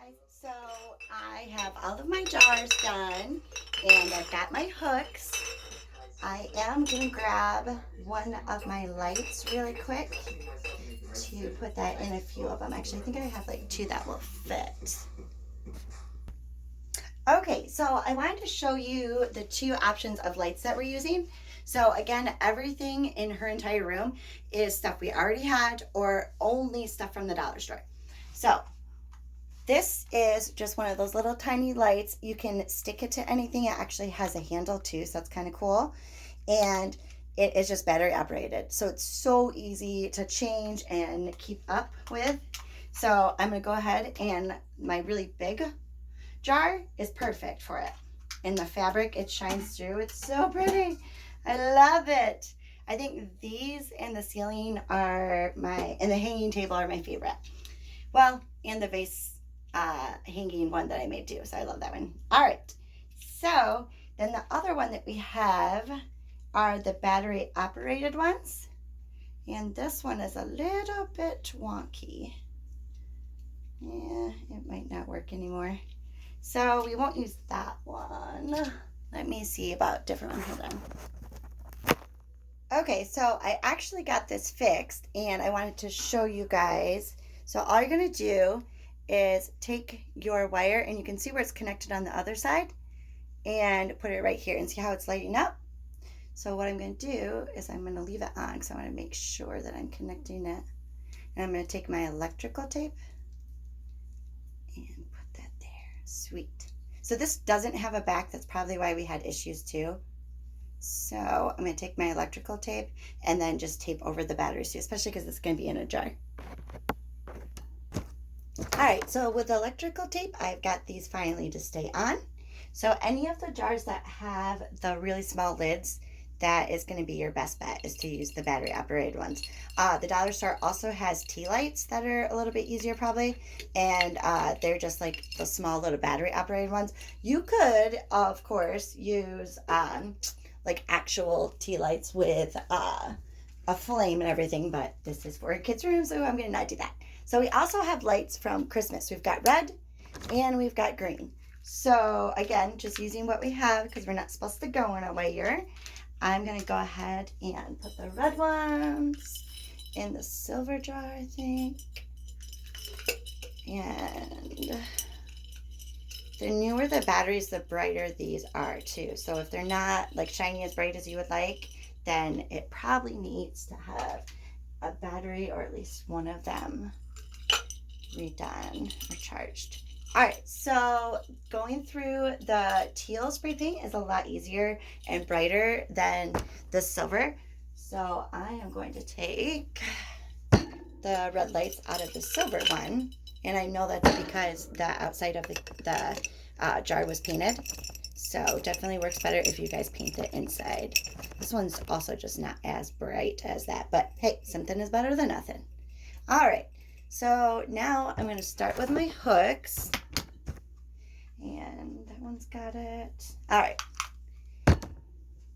guys, so I have all of my jars done and I've got my hooks. I am going to grab one of my lights really quick to put that in a few of them. Actually, I think I have like two that will fit. Okay, so I wanted to show you the two options of lights that we're using. So again, everything in her entire room is stuff we already had or only stuff from the dollar store. So this is just one of those little tiny lights. You can stick it to anything. It actually has a handle too, so that's kind of cool. And it is just battery operated. So it's so easy to change and keep up with. So I'm gonna go ahead, and my really big jar is perfect for it. In the fabric, it shines through. It's so pretty. I love it. I think these and the ceiling are and the hanging table are my favorite. Well, and the vase hanging one that I made too. So I love that one. All right. So then the other one that we have are the battery operated ones. And this one is a little bit wonky. Yeah, it might not work anymore. So we won't use that one. Let me see about different one. Hold on. Okay, so I actually got this fixed and I wanted to show you guys. So all you're gonna do is take your wire, and you can see where it's connected on the other side, and put it right here and see how it's lighting up. So what I'm going to do is I'm going to leave it on because I want to make sure that I'm connecting it. And I'm going to take my electrical tape and put that there. Sweet. So this doesn't have a back. That's probably why we had issues too. So I'm going to take my electrical tape and then just tape over the batteries too, especially because it's going to be in a jar. All right, so with electrical tape, I've got these finally to stay on. So any of the jars that have the really small lids, that is going to be your best bet, is to use the battery operated ones. The dollar store also has tea lights that are a little bit easier probably, and they're just like the small little battery operated ones. You could, of course, use like actual tea lights with a flame and everything, but this is for a kid's room, so I'm going to not do that. So we also have lights from Christmas. We've got red and we've got green. So again, just using what we have because we're not supposed to go in a wire. I'm going to go ahead and put the red ones in the silver jar, I think. And the newer the batteries, the brighter these are too. So if they're not like shiny as bright as you would like, then it probably needs to have a battery, or at least one of them redone or charged. All right, so going through the teal spray paint is a lot easier and brighter than the silver. So I am going to take the red lights out of the silver one. And I know that's because the outside of the jar was painted. So definitely works better if you guys paint the inside. This one's also just not as bright as that, but hey, something is better than nothing. All right, so now I'm going to start with my hooks. And that one's got it. All right.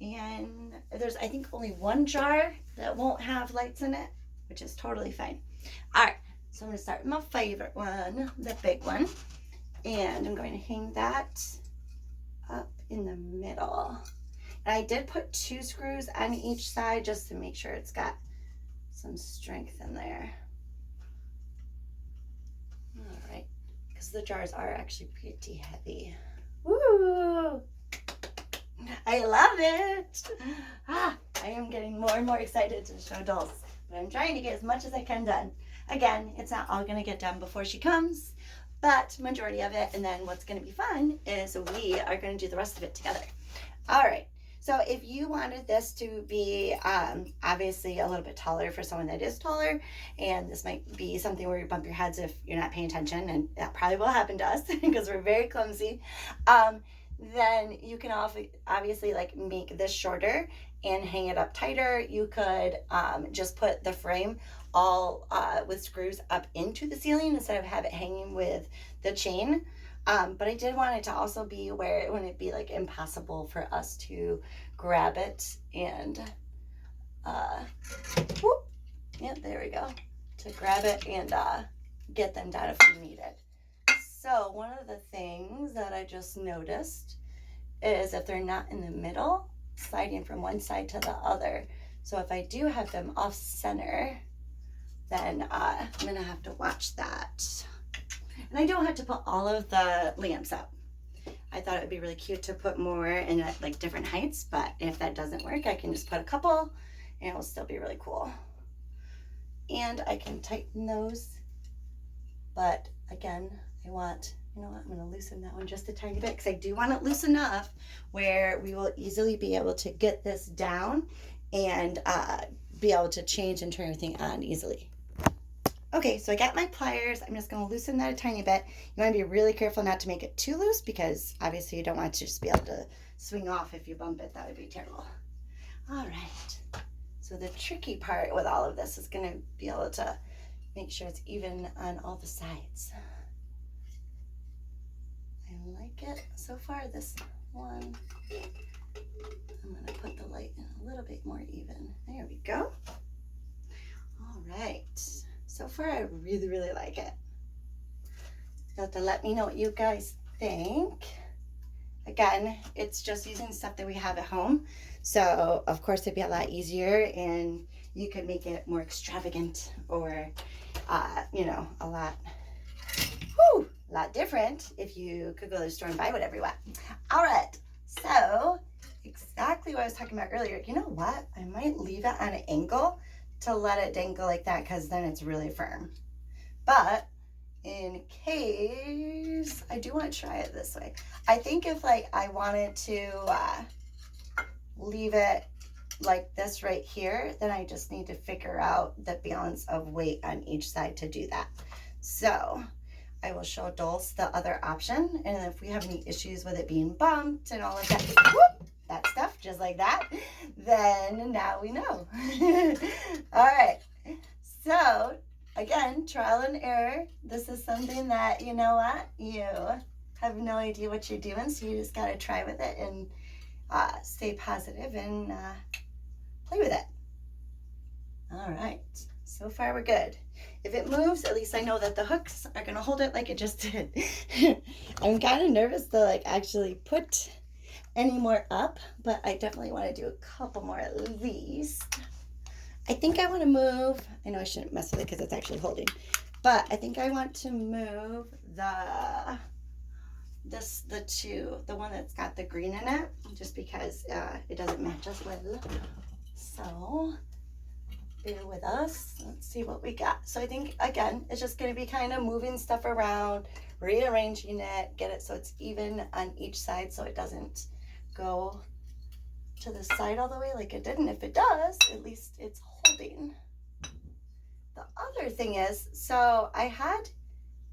And there's, I think, only one jar that won't have lights in it, which is totally fine. All right, so I'm going to start with my favorite one, the big one. And I'm going to hang that up in the middle. And I did put 2 screws on each side just to make sure it's got some strength in there. All right, because the jars are actually pretty heavy. Woo! I love it. I am getting more and more excited to show dolls, but I'm trying to get as much as I can done. Again, it's not all going to get done before she comes, but majority of it. And then what's going to be fun is we are going to do the rest of it together. All right. So if you wanted this to be obviously a little bit taller for someone that is taller, and this might be something where you bump your heads if you're not paying attention, and that probably will happen to us because we're very clumsy, then you can obviously like make this shorter and hang it up tighter. You could just put the frame all with screws up into the ceiling instead of have it hanging with the chain. But I did want it to also be where it wouldn't be like impossible for us to grab it and whoop, yeah, there we go, to grab it and get them down if we need it. So I just noticed is if they're not in the middle, sliding from one side to the other. So if I do have them off center, then I'm gonna have to watch that. And I don't have to put all of the lamps up. I thought it would be really cute to put more in at like different heights, but if that doesn't work, I can just put a couple and it will still be really cool. And I can tighten those, but again, I want, you know what, I'm gonna loosen that one just a tiny bit because I do want it loose enough where we will easily be able to get this down and be able to change and turn everything on easily. Okay, so I got my pliers. I'm just going to loosen that a tiny bit. You want to be really careful not to make it too loose because obviously you don't want it to just be able to swing off if you bump it. That would be terrible. All right. So the tricky part with all of this is going to be able to make sure it's even on all the sides. I like it so far, this one. I'm going to put the light in a little bit more even. There we go. All right. So far, I really, really like it. You have to let me know what you guys think. Again, it's just using stuff that we have at home. So, of course, it'd be a lot easier and you could make it more extravagant or, you know, a lot different if you could go to the store and buy whatever you want. All right. So, exactly what I was talking about earlier. You know what? I might leave it on an angle to let it dangle like that because then it's really firm. But in case I do want to try it this way, I think if like I wanted to leave it like this right here, then I just need to figure out the balance of weight on each side to do that. So I will show Dulce the other option, and if we have any issues with it being bumped and all of that, that stuff, just like that, then now we know. All right, so again, trial and error. This is something that, you know what, you have no idea what you're doing, so you just got to try with it and stay positive and play with it. All right, so far we're good. If it moves, at least I know that the hooks are gonna hold it like it just did. I'm kind of nervous to like actually put any more up, but I definitely want to do a couple more at least. I think I want to move, I know I shouldn't mess with it because it's actually holding, but I think I want to move the one that's got the green in it, just because it doesn't match as well. So bear with us. Let's see what we got. So I think, again, it's just going to be kind of moving stuff around, rearranging it, get it so it's even on each side so it doesn't go to the side all the way like it did. And if it does, at least it's holding. The other thing is, so I had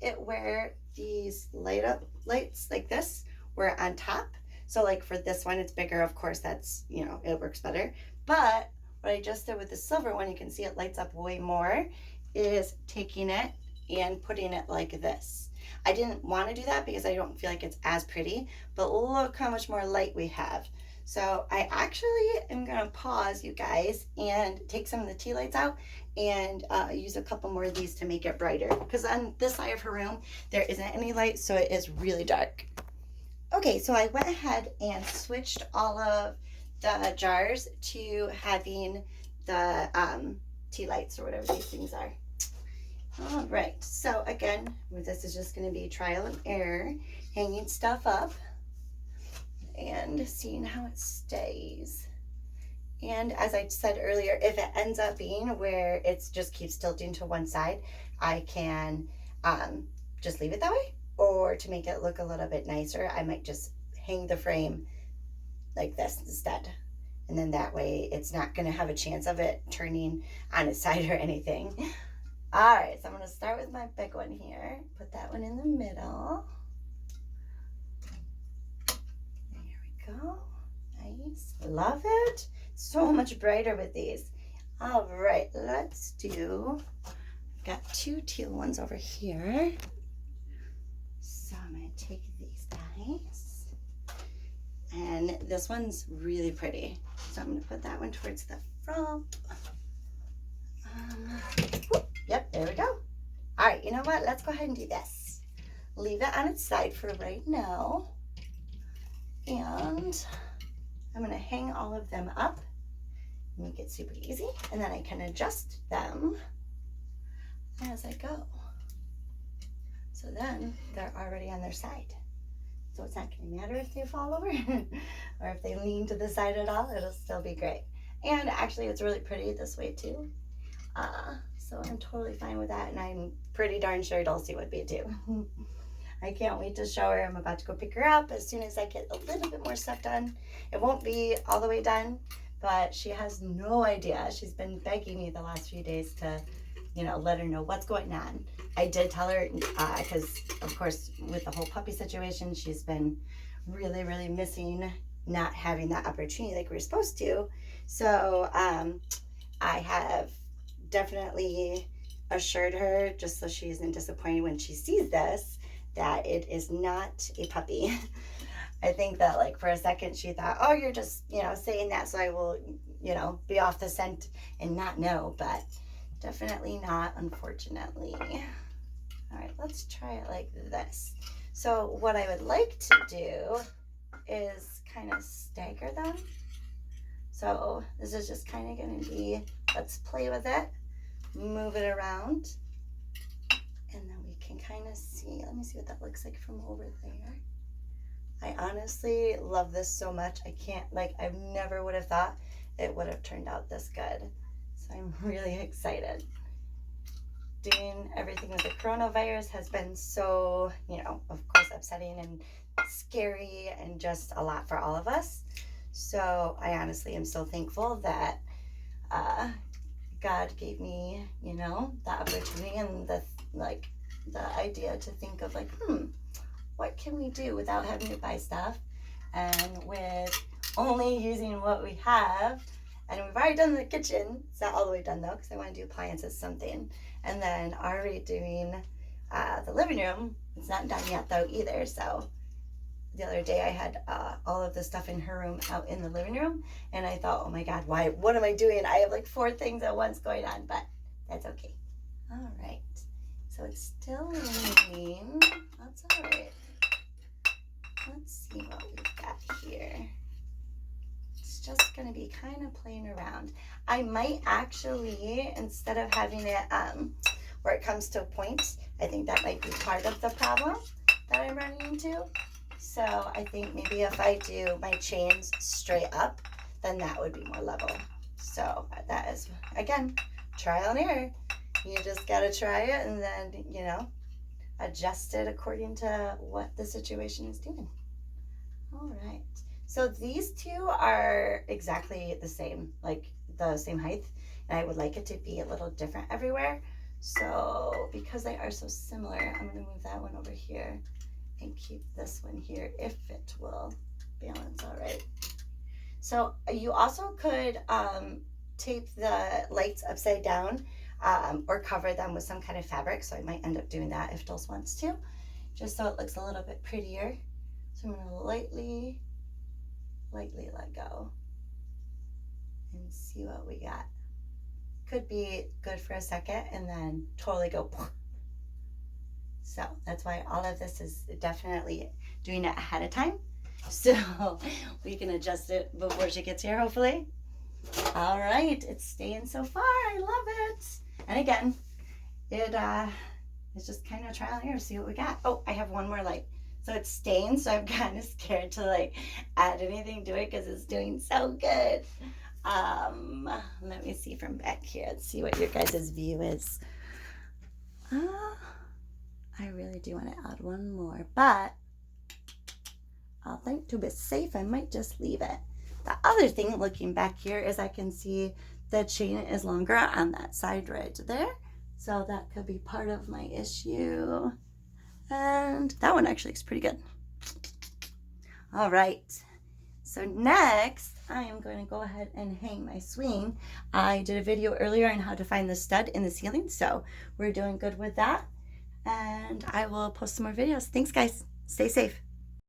it where these lights like this were on top. So like for this one, it's bigger. Of course, that's, you know, it works better. But what I just did with the silver one, you can see it lights up way more, is taking it and putting it like this. I didn't want to do that because I don't feel like it's as pretty, but look how much more light we have. So I actually am going to pause, you guys, and take some of the tea lights out and use a couple more of these to make it brighter. Because on this side of her room, there isn't any light, so it is really dark. Okay, so I went ahead and switched all of the jars to having the tea lights or whatever these things are. All right, so again, this is just going to be trial and error, hanging stuff up and seeing how it stays. And as I said earlier, if it ends up being where it's just keeps tilting to one side, I can just leave it that way, or to make it look a little bit nicer, I might just hang the frame like this instead. And then that way it's not going to have a chance of it turning on its side or anything. All right, so I'm going to start with my big one here. Put that one in the middle. There we go. Nice. Love it. So much brighter with these. All right, let's do, I've got two teal ones over here. So I'm going to take these guys. And this one's really pretty. So I'm going to put that one towards the front. Yep, there we go. All right, you know what? Let's go ahead and do this. Leave it on its side for right now. And I'm gonna hang all of them up, make it super easy, and then I can adjust them as I go. So then they're already on their side. So it's not gonna matter if they fall over or if they lean to the side at all, it'll still be great. And actually it's really pretty this way too. So I'm totally fine with that, and I'm pretty darn sure Dulcie would be too. I can't wait to show her. I'm about to go pick her up as soon as I get a little bit more stuff done. It won't be all the way done, but she has no idea. She's been begging me the last few days to, you know, let her know what's going on. I did tell her, because of course with the whole puppy situation, she's been really, really missing not having that opportunity like we're supposed to. So I have definitely assured her, just so she isn't disappointed when she sees this, that it is not a puppy. I think that like for a second she thought, oh, you're just, you know, saying that so I will, you know, be off the scent and not know, but definitely not, unfortunately. All right, let's try it like this. So what I would like to do is kind of stagger them. So this is just kind of going to be, let's play with it, move it around, and then we can kind of see, let me see what that looks like from over there. I honestly love this so much. I can't, like, I never would have thought it would have turned out this good. So I'm really excited. Doing everything with the coronavirus has been so, you know, of course, upsetting and scary and just a lot for all of us. So I honestly am so thankful that God gave me, you know, the opportunity and the idea to think of like, what can we do without having to buy stuff, and with only using what we have. And we've already done the kitchen. It's not all the way done though, because I want to do appliances something. And then already doing the living room. It's not done yet though either. So the other day I had all of the stuff in her room out in the living room, and I thought, oh my God, what am I doing? I have like 4 things at once going on, but that's okay. All right, so it's still raining. That's all right. Let's see what we've got here. It's just gonna be kind of playing around. I might actually, instead of having it where it comes to a point, I think that might be part of the problem that I'm running into. So I think maybe if I do my chains straight up, then that would be more level. So that is, again, trial and error. You just gotta try it and then, you know, adjust it according to what the situation is doing. All right. So these two are exactly the same, like the same height. And I would like it to be a little different everywhere. So because they are so similar, I'm gonna move that one over here and keep this one here if it will balance all right. So you also could tape the lights upside down or cover them with some kind of fabric. So I might end up doing that if Dulce wants to, just so it looks a little bit prettier. So I'm gonna lightly let go and see what we got. Could be good for a second and then totally go. So that's why all of this is definitely doing it ahead of time, so we can adjust it before she gets here, hopefully. All right, it's staying so far. I love it. And again, it's just kind of trial and error, see what we got. Oh, I have one more light. So it's staying, so I'm kind of scared to like add anything to it because it's doing so good. Let me see from back here. Let's see what your guys' view is. I really do want to add one more, but I'll think to be safe, I might just leave it. The other thing looking back here is I can see the chain is longer on that side right there. So that could be part of my issue. And that one actually looks pretty good. All right. So next, I am going to go ahead and hang my swing. I did a video earlier on how to find the stud in the ceiling, so we're doing good with that. And I will post some more videos. Thanks, guys. Stay safe.